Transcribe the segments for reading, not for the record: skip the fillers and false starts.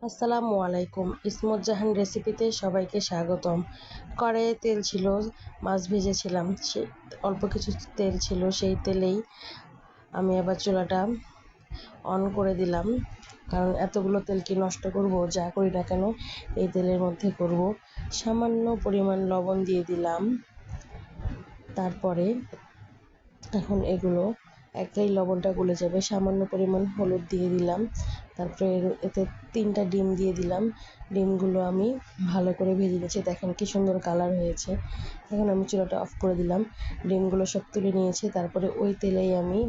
আসসালামু আলাইকুম। ইসমত জাহান রেসিপিতে সবাইকে স্বাগতম। কড়াইয়ে তেল ছিল, মাছ ভেজেছিলাম, সে অল্প কিছু তেল ছিল, সেই তেলেই আমি আবার চুলাটা অন করে দিলাম, কারণ এতগুলো তেল কি নষ্ট করব? যা করি না কেন এই তেলের মধ্যে করব। সামান্য পরিমাণ লবণ দিয়ে দিলাম। তারপরে এখন এগুলো একাই লবণটা গলে যাবে। সামান্য পরিমাণ হলুদ দিয়ে দিলাম। তারপরে এতে 3টা ডিম দিয়ে দিলাম। ডিমগুলো আমি ভালো করে ভেজে নিয়েছি। দেখেন কি সুন্দর কালার হয়েছে। এখন আমি চুলাটা অফ করে দিলাম। ডিমগুলো সব তুলে নিয়েছি। তারপরে ওই তেলেই আমি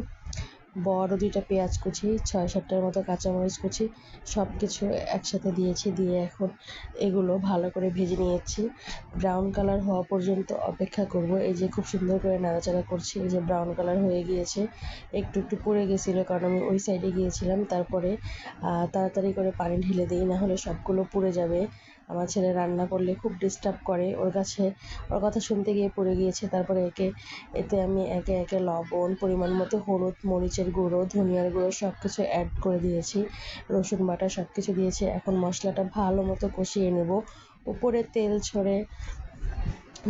বড় 2টা পেঁয়াজ কুচি, 6-7টার মতো কাঁচামরিচ কুচি সব কিছু একসাথে দিয়েছি। দিয়ে এখন এগুলো ভালো করে ভেজে নিয়েছি। ব্রাউন কালার হওয়া পর্যন্ত অপেক্ষা করব। এই যে খুব সুন্দর করে নাড়াচাড়া করছি। এই যে ব্রাউন কালার হয়ে গিয়েছে। একটু একটু পুড়ে গেছিলো, কারণ আমি ওই সাইডে গিয়েছিলাম। তারপরে তাড়াতাড়ি করে পানি ঢেলে দিই, না হলে সবগুলো পুড়ে যাবে। আমার ছেলে রান্না করলে খুব ডিস্টার্ব করে, ওর কথা শুনতে গিয়ে পড়ে গিয়েছে। তারপরে এতে আমি একে একে লবণ, পরিমাণ মতো হলুদ, মরিচের গুঁড়ো, ধনিয়ার গুঁড়ো সব কিছু অ্যাড করে দিয়েছি। রসুন বাটা সব কিছু দিয়েছি। এখন মশলাটা ভালো মতো কষিয়ে নেব। উপরে তেল ছড়ে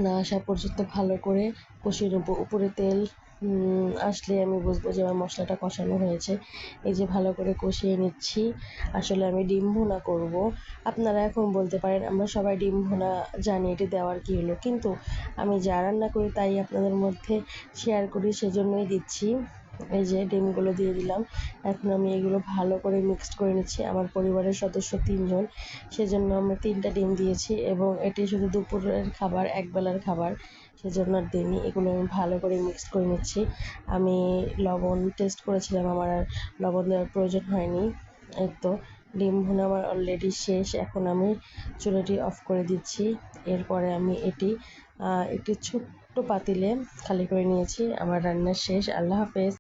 না আসা পর্যন্ত ভালো করে কষিয়ে নেব। উপরে তেল আসলে আমি বুঝবো যে আমার মশলাটা কষানো হয়েছে। এই যে ভালো করে কষিয়ে নিচ্ছি। আসলে আমি ডিম ভুনা করব। আপনারা এখন বলতে পারেন আমরা সবাই ডিম ভুনা জানি, এটি দেওয়ার কী হলো, কিন্তু আমি যা রান্না করি তাই আপনাদের মধ্যে শেয়ার করি, সেজন্যই দিচ্ছি। এই যে ডিমগুলো দিয়ে দিলাম। এখন আমি এগুলো ভালো করে মিক্সড করে নিচ্ছি। আমার পরিবারের সদস্য 3 জন, সেজন্য আমি 3টা ডিম দিয়েছি, এবং এটি শুধু দুপুরের খাবার, একবেলার খাবার, সেজন্য আর দিইনি। এগুলো আমি ভালো করে মিক্সড করে নিচ্ছি। আমি লবণ টেস্ট করেছিলাম, আমার আর লবণ দেওয়ার প্রয়োজন হয়নি। এই তো ডিম ভুনা আমার অলরেডি শেষ। এখন আমি চুলাটি অফ করে দিচ্ছি। এরপরে আমি এটি একটি ছোট্ট পাতিলে খালি করে নিয়েছি। আমার রান্না শেষ। আল্লাহ হাফেজ।